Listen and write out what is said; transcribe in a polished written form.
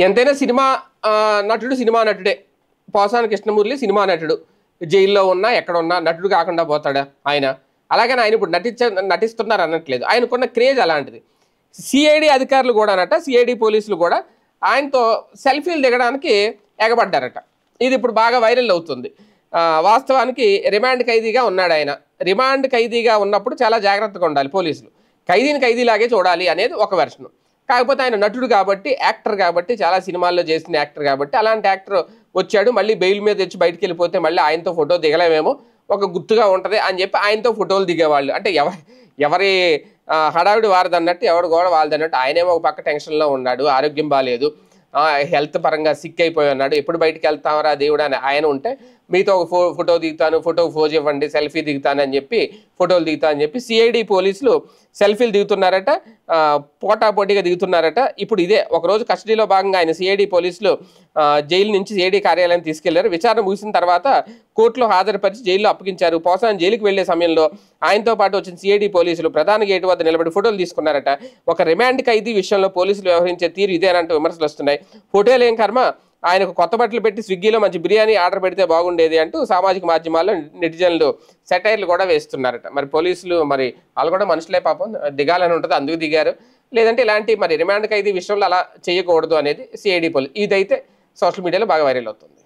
ఎంతైనా సినిమా నటుడు cinema నటుడే. Posani Krishna Murali cinema నటుడు. జైల్లో ఉన్నా ఎక్కడ ఉన్నా నటుడు కాకుండా పోతాడా ఆయన? అలాగని ఆయన ఇప్పుడు నటిస్తున్నారు అనట్లేదు. ఆయనకున్న క్రేజ్ అలాంటిది. సిఐడి అధికారులు కూడా సిఐడి పోలీసులు కూడా ఆయనతో సెల్ఫీలు దిగడానికి ఎగబడ్డారట. ఇది ఇప్పుడు బాగా వైరల్ అవుతుంది. వాస్తవానికి రిమాండ్ ఖైదీగా ఉన్నాడు ఆయన. రిమాండ్ ఖైదీగా ఉన్నప్పుడు చాలా జాగ్రత్తగా ఉండాలి పోలీసులు. ఖైదీని ఖైదీలాగే చూడాలి అనేది ఒక వెర్షన్. కాకపోతే ఆయన నటుడు కాబట్టి, యాక్టర్ కాబట్టి, చాలా సినిమాల్లో చేసిన యాక్టర్ కాబట్టి, అలాంటి యాక్టర్ వచ్చాడు, మళ్ళీ బెయిల్ మీద తెచ్చి బయటికి వెళ్ళిపోతే మళ్ళీ ఆయనతో ఫోటో దిగలేమేమో, ఒక గుర్తుగా ఉంటుంది అని చెప్పి ఆయనతో ఫోటోలు దిగేవాళ్ళు. అంటే ఎవరి హడావిడి వారదన్నట్టు, ఎవడు కూడా వాళ్ళదన్నట్టు. ఆయనేమో ఒక పక్క టెన్షన్లో ఉన్నాడు, ఆరోగ్యం బాగాలేదు, హెల్త్ పరంగా సిక్ అయిపోయి ఉన్నాడు. ఎప్పుడు బయటికి వెళ్తామరా దేవుడు అని ఆయన ఉంటే, మీతో ఒక ఫోటో దిగుతాను, ఫోటో ఫోజ్ ఇవ్వండి, సెల్ఫీ దిగుతాను అని చెప్పి ఫోటోలు దిగుతా అని చెప్పి సిఐడి పోలీసులు సెల్ఫీలు దిగుతున్నారట, పోటాపోటీగా దిగుతున్నారట. ఇప్పుడు ఇదే ఒకరోజు కస్టడీలో భాగంగా ఆయన సిఐడి పోలీసులు జైలు నుంచి సిఐడి కార్యాలయం తీసుకెళ్లారు. విచారణ ముగిసిన తర్వాత కోర్టులో హాజరుపరిచి జైల్లో అప్పగించారు. పోసాని జైలుకి వెళ్లే సమయంలో ఆయనతో పాటు వచ్చిన సిఐడి పోలీసులు ప్రధాన గేటు వద్ద నిలబడి ఫోటోలు తీసుకున్నారట. ఒక రిమాండ్ ఖైదీ విషయంలో పోలీసులు వ్యవహరించే తీరు ఇదేనంటూ విమర్శలు వస్తున్నాయి. ఫోటోలు ఏం కర్మ, ఆయనకు కొత్త బట్టలు పెట్టి స్విగ్గీలో మంచి బిర్యానీ ఆర్డర్ పెడితే బాగుండేది అంటూ సామాజిక మాధ్యమాల్లో నెటిజన్లు సెటైర్లు కూడా వేస్తున్నారట. మరి పోలీసులు మరి వాళ్ళు కూడా మనుషులే పాపం, దిగాలని ఉంటుంది అందుకు దిగారు. లేదంటే ఇలాంటి మరి రిమాండ్ ఖైదీ విషయంలో అలా చేయకూడదు అనేది సిఐడి పోలీసు. ఇదైతే సోషల్ మీడియాలో బాగా వైరల్ అవుతుంది.